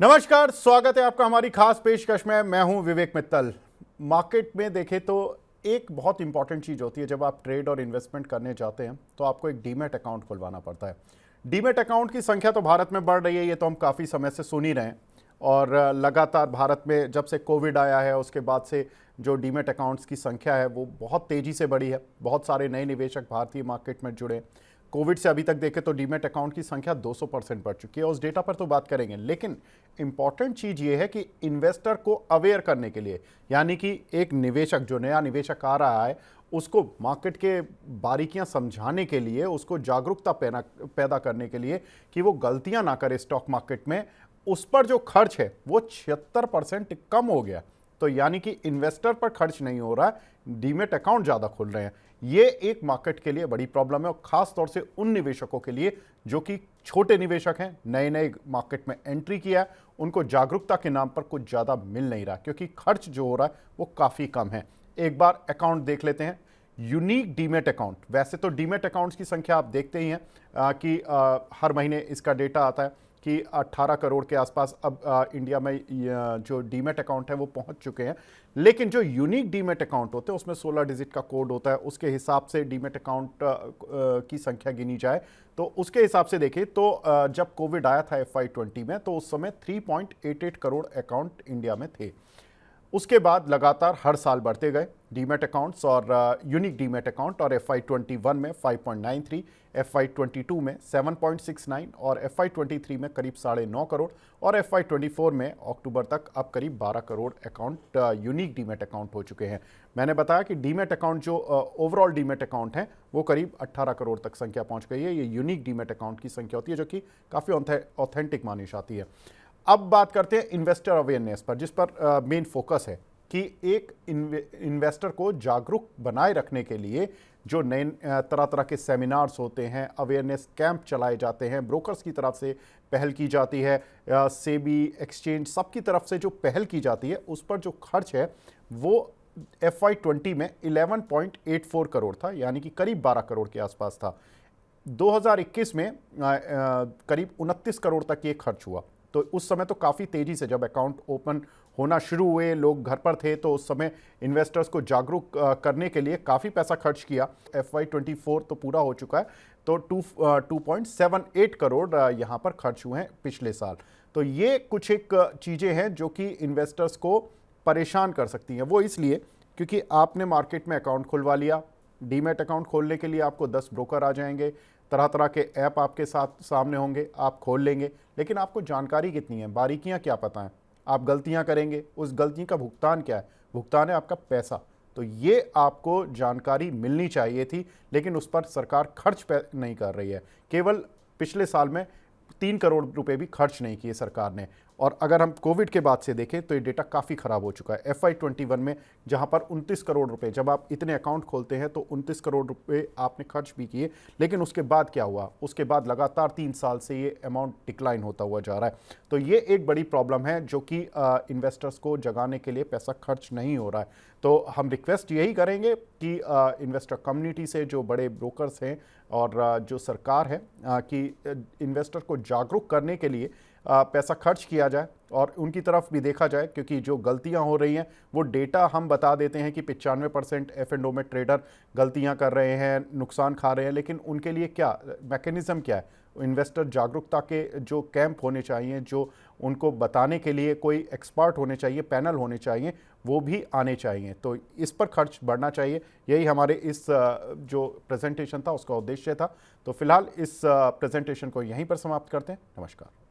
नमस्कार, स्वागत है आपका हमारी खास पेशकश में। मैं हूं विवेक मित्तल। मार्केट में देखें तो एक बहुत इंपॉर्टेंट चीज़ होती है, जब आप ट्रेड और इन्वेस्टमेंट करने जाते हैं तो आपको एक डीमैट अकाउंट खुलवाना पड़ता है। डीमैट अकाउंट की संख्या तो भारत में बढ़ रही है, ये तो हम काफ़ी समय से सुन ही रहे हैं। और लगातार भारत में जब से कोविड आया है उसके बाद से जो डीमैट अकाउंट्स की संख्या है वो बहुत तेज़ी से बढ़ी है। बहुत सारे नए निवेशक भारतीय मार्केट में जुड़े। कोविड से अभी तक देखें तो डीमैट अकाउंट की संख्या 200% बढ़ चुकी है। उस डेटा पर तो बात करेंगे, लेकिन इंपॉर्टेंट चीज़ ये है कि इन्वेस्टर को अवेयर करने के लिए, यानी कि एक निवेशक, जो नया निवेशक आ रहा है, उसको मार्केट के बारीकियां समझाने के लिए, उसको जागरूकता पैदा करने के लिए कि वो गलतियां ना करे स्टॉक मार्केट में, उस पर जो खर्च है वो 76% कम हो गया। तो यानी कि इन्वेस्टर पर खर्च नहीं हो रहा है, डीमैट अकाउंट ज़्यादा खुल रहे हैं। ये एक मार्केट के लिए बड़ी प्रॉब्लम है, और खास तौर से उन निवेशकों के लिए जो कि छोटे निवेशक हैं, नए नए मार्केट में एंट्री किया है। उनको जागरूकता के नाम पर कुछ ज़्यादा मिल नहीं रहा, क्योंकि खर्च जो हो रहा है वो काफ़ी कम है। एक बार अकाउंट देख लेते हैं। यूनिक डीमैट अकाउंट, वैसे तो डीमैट अकाउंट्स की संख्या आप देखते ही हैं कि हर महीने इसका डेटा आता है कि 18 करोड़ के आसपास अब इंडिया में जो डीमैट अकाउंट है वो पहुंच चुके हैं। लेकिन जो यूनिक डीमैट अकाउंट होते हैं उसमें 16 डिजिट का कोड होता है। उसके हिसाब से डीमैट अकाउंट की संख्या गिनी जाए तो उसके हिसाब से देखें तो जब कोविड आया था FY20 में, तो उस समय 3.88 करोड़ अकाउंट इंडिया में थे। उसके बाद लगातार हर साल बढ़ते गए डीमैट अकाउंट्स और यूनिक डीमैट अकाउंट, और FY21 में 5.93, FY22 में 7.69 और FY23 में करीब 9.5 करोड़, और FY24 में अक्टूबर तक अब करीब 12 crore account unique demat account हो चुके हैं। मैंने बताया कि डीमैट अकाउंट जो ओवरऑल डीमैट अकाउंट है वो करीब 18 करोड़ तक संख्या पहुंच गई है। ये यूनिक डीमैट अकाउंट की संख्या होती है, जो कि काफ़ी ऑथेंटिक मानी जाती है। अब बात करते हैं इन्वेस्टर अवेयरनेस पर, जिस पर मेन फोकस है कि एक इन्वेस्टर को जागरूक बनाए रखने के लिए जो नए तरह तरह के सेमिनार्स होते हैं, अवेयरनेस कैंप चलाए जाते हैं, ब्रोकर्स की तरफ से पहल की जाती है, सेबी, एक्सचेंज, सबकी तरफ से जो पहल की जाती है, उस पर जो खर्च है वो FY20 में 11.84 करोड़ था, यानी कि करीब 12 करोड़ के आसपास था। 2021 में करीब 29 करोड़ तक ये खर्च हुआ। तो उस समय तो काफ़ी तेज़ी से, जब अकाउंट ओपन होना शुरू हुए, लोग घर पर थे, तो उस समय इन्वेस्टर्स को जागरूक करने के लिए काफ़ी पैसा खर्च किया। FY24 तो पूरा हो चुका है, तो 2.78 करोड़ यहाँ पर खर्च हुए हैं पिछले साल। तो ये कुछ एक चीज़ें हैं जो कि इन्वेस्टर्स को परेशान कर सकती हैं। वो इसलिए क्योंकि आपने मार्केट में अकाउंट खुलवा लिया, डीमैट अकाउंट खोलने के लिए आपको 10 ब्रोकर आ जाएंगे, तरह तरह के ऐप आपके साथ सामने होंगे, आप खोल लेंगे, लेकिन आपको जानकारी कितनी है, बारीकियां क्या पता है, आप गलतियां करेंगे, उस गलती का भुगतान क्या है, भुगतान है आपका पैसा। तो ये आपको जानकारी मिलनी चाहिए थी, लेकिन उस पर सरकार खर्च नहीं कर रही है। केवल पिछले साल में 3 करोड़ रुपए भी खर्च नहीं किए सरकार ने। और अगर हम कोविड के बाद से देखें तो ये डेटा काफ़ी ख़राब हो चुका है। FY21 में जहां पर 29 करोड़ रुपए, जब आप इतने अकाउंट खोलते हैं तो 29 करोड़ रुपए आपने खर्च भी किए, लेकिन उसके बाद क्या हुआ, उसके बाद लगातार 3 साल से ये अमाउंट डिक्लाइन होता हुआ जा रहा है। तो ये एक बड़ी प्रॉब्लम है जो कि इन्वेस्टर्स को जगाने के लिए पैसा खर्च नहीं हो रहा है। तो हम रिक्वेस्ट यही करेंगे कि इन्वेस्टर कम्युनिटी से, जो बड़े ब्रोकर्स हैं और जो सरकार है, कि इन्वेस्टर को जागरूक करने के लिए पैसा खर्च किया जाए और उनकी तरफ भी देखा जाए, क्योंकि जो गलतियां हो रही हैं वो डेटा हम बता देते हैं कि 95% F&O में ट्रेडर गलतियां कर रहे हैं, नुकसान खा रहे हैं, लेकिन उनके लिए क्या मैकेनिज्म क्या है। इन्वेस्टर जागरूकता के जो कैंप होने चाहिए, जो उनको बताने के लिए कोई एक्सपर्ट होने चाहिए, पैनल होने चाहिए, वो भी आने चाहिए। तो इस पर खर्च बढ़ना चाहिए। यही हमारे इस जो प्रेजेंटेशन था उसका उद्देश्य था। तो फिलहाल इस प्रेजेंटेशन को यहीं पर समाप्त करते हैं। नमस्कार।